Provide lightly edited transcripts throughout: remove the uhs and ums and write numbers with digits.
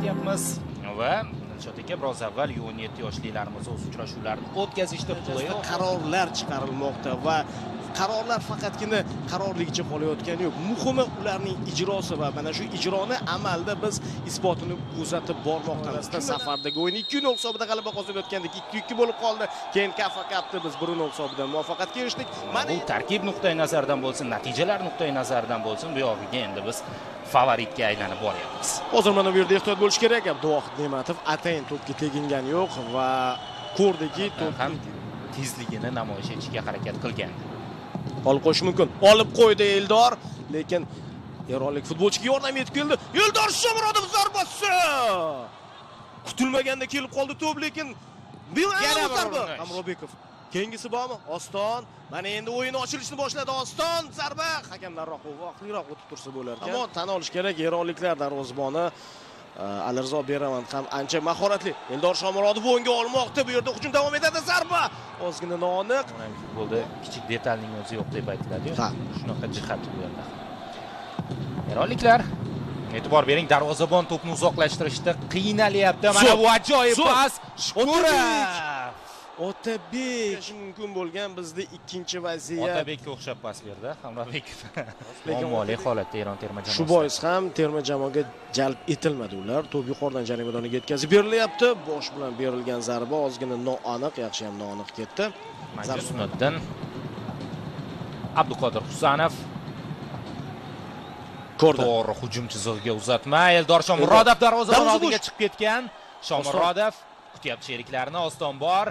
ketyapmiz va Dilshod aka biroz avval 17 yoshlilarimiz o'z uchrashuvlarini o'tkazishda play-off qarorlar chiqarilmoqda va qarorlar faqatgina qarorligicha qolayotgani yo'q. Muhimi ularning ijrosi va mana shu ijroni amalda biz isbotini kuzatib bormoqdamiz. Safardagi o'yin 2-0 hisobida g'alaba qozonayotgandik. 2-2 bo'lib qoldi. Keyin Kafa Cupda biz 1-0 hisobida muvaffaqiyatga erishdik. Mana bu tarkib nuqtai nazaridan bo'lsin, natijalar nuqtai nazaridan bo'lsin, bu yog'iga endi biz favoritga aylanib boryapmiz. Hozir mana bu yerda ehtiyot bo'lish kerak. Abduvohid Ne'matov atayin to'pga tegingani yo'q va ko'rdiki, to'p ham tezligini namoyish etishga harakat qilgan. Olib qo'yish mumkin. Olib qo'ydi Eldor, lekin eronlik futbolchiga yordam etib keldi. Eldor Shomurodov zarbasi! Kutilmaganda kelib qoldi to'p, lekin yana zarba. Amrobekov. Keyingisi bormi? Oston. Mana endi o'yin ochilishni boshladi. Oston zarba. Hakam darroq vaqtliroq o'tib tursa bo'lar ekan. Ammo tan olish kerak, eronliklar darvozaboni Alirzo Beravand ham ancha mahoratli. Eldor Shomurodov o'ngga olmoqda. Bu yerda hujum davom etadi. Zarba. Ozgina noaniq. Futbolda kichik detalning o'zi yo'q deb aytiladi. Shunaqa jihat bu yerda. Eronliklar e'tibor bering, darvozabon to'pni uzoqlashtirishda qiynalyapti. Mana bu ajoyib pas. Shukurov. Otabek mumkin bo'lgan bizda ikkinchi vaziyat. Otabekka o'xshab pas berdi. Hamrobekov. Muammoli holatda Eron terma jamoasi. Shu bois ham terma jamoaga jalb etilmadi ular. To'p yuqoridan jarima maydoniga yetkazib berilyapti. Bosh bilan berilgan zarba ozgina noaniq, yaxshi ham noaniq ketdi. Majnuniddin Abduqodir Husanov to'g'ri hujum chizig'iga uzatma. Eldor Shomurodov darvozabon oldiga chiqib ketgan. Shomurodov kutyapti sheriklarini. Oston bor.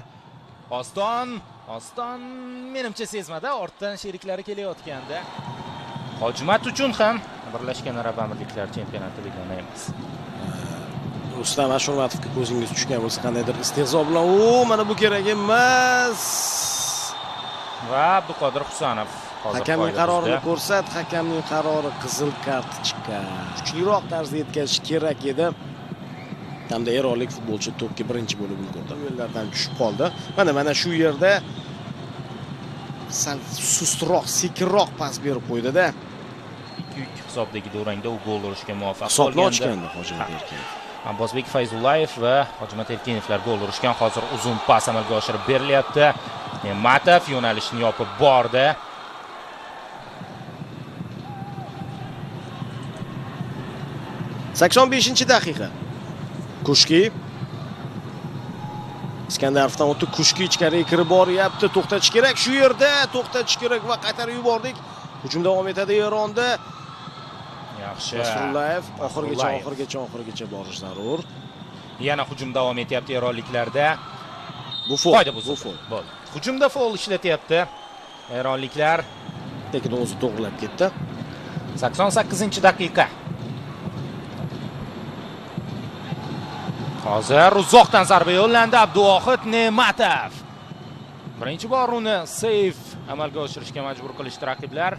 Oston menimcha sezmadi, ortdan sheriklari kelayotganda. Hojimat uchun ham Birlashgan Arab Amirliklari chempionati begona emas. Rustam Ashurmatovga ko'zingiz tushgan bo'lsa, qandaydir istehzo bilan, mana bu kerak emas. Va Abduqodir Husanov hakamning qarorini ko'rsat, hakamning qarori qizil kartochka. Kuchliroq tarzda yetkazish kerak edi. Hamda eronlik futbolchi to'pga birinchi bo'lib ulgurdi. Yo'llardan tushib qoldi. Mana shu yerda sal sustroq, sekinroq pas berib qo'ydi-da. 2-2 hisobdagi durangda u gol urishga muvaffaq bo'lgandi. Hisobni ochgandi Hojimat Erkinov. Abbosbek Fayzullayev va Hojimat Erkinovlar gol urishgan. Hozir uzun pas amalga oshirib berilyapti. Ne'matov yo'nalishni yopib bordi. daqiqa. Kushki Iskandarovdan o'tdi. Kushki ichkariga kirib boryapti. To'xtatish kerak. Shu yerda to'xtatish kerak va qaytarib yubordik. Hujum davom etadi Eronda. Yaxshi. Nasrullayev oxirigacha borish zarur. Yana hujum davom etyapti eronliklarda. Bu foul. Bo'ldi. Hujumda foul ishlatyapti eronliklar. Lekin o'zi to'g'rilab ketdi. 88-daqiqa. Hozir uzoqdan zarba yo'llandi Abduvohid Ne'matov. Birinchi bor uni seyf amalga oshirishga majbur qilishdi raqiblar.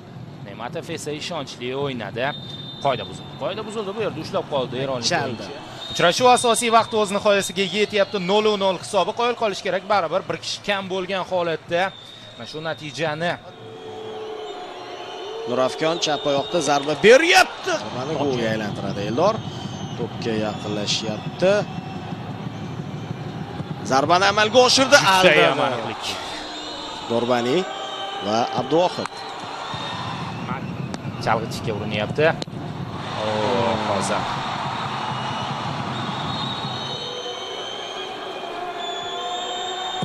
Ne'matov esa ishonchli o'ynadi. Qoida buzildi. Bu yerda ushlab qoldi eronlik. Uchrashuv asosiy vaqt o'z nihoyasiga yetyapti. 0-0 hisobi qo'yil qolish kerak. Baribir bir kishi kam bo'lgan holatda mana shu natijani Nurafkon chap oyoqda zarba beryapti. Mana golga aylantiradi Eldor. To'pga yaqinlashyapti. Zarbani amalga oshirdi. Aldamalik. Dorbani va Abduvohid. Chalg'itishga urinyapti. Hozir.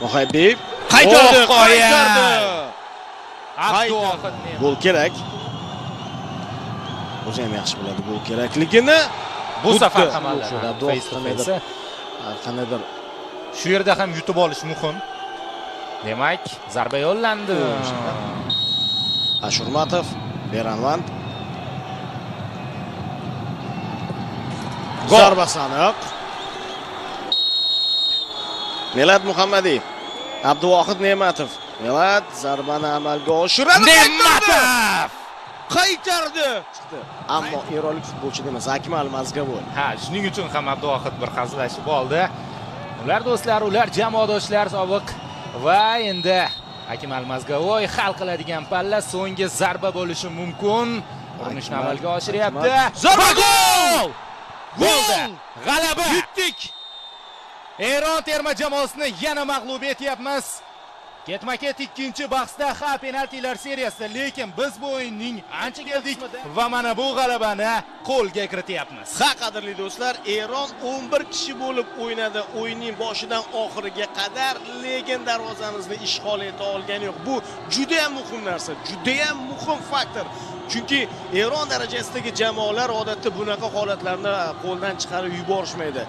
Muhaybib qaytardi. Abduvohid gol kerak. O'zi ham yaxshi biladi gol kerakligini. Bu safar ham Abduvohid qanday shu yerda ham yutib olish muhim. Demak, zarba yo'llandi. Ashurmatov, Beravand. Zarbasi aniq. Melat Muhammadiy, Abduvohid Ne'matov. Melat zarbani amalga oshiradi. Ne'matov qaytardi. Chiqdi. Ammo eronlik futbolchi emas, Akmal Mazgavoy. Shuning uchun ham Abduvohid bir hazillashib oldi. Ular do'stlar, ular jamoadoshlar sobiq va endi Akmal Mazgavoy hal qiladigan palla so'nggi zarba bo'lishi mumkin. Urinishni amalga oshiryapti. Zarba gol! Bo'ldi. G'alaba. Yutdik. Eron terma jamoasini yana mag'lub etyapmiz. Ketma-ket ikkinchi bahsda penaltilar seriyasida, lekin biz bu o'yinning ancha keldik va mana bu g'alabani qo'lga kirityapmiz. Qadrli do'stlar, Eron 11 kishi bo'lib o'ynadi o'yinning boshidan oxiriga qadar, lekin darvozamizni ishg'ol eta olgani yo'q. Bu juda ham muhim narsa, juda ham muhim faktor. Chunki Eron darajasidagi jamoalar odatda bunaqa holatlarni qo'ldan chiqarib yuborishmaydi.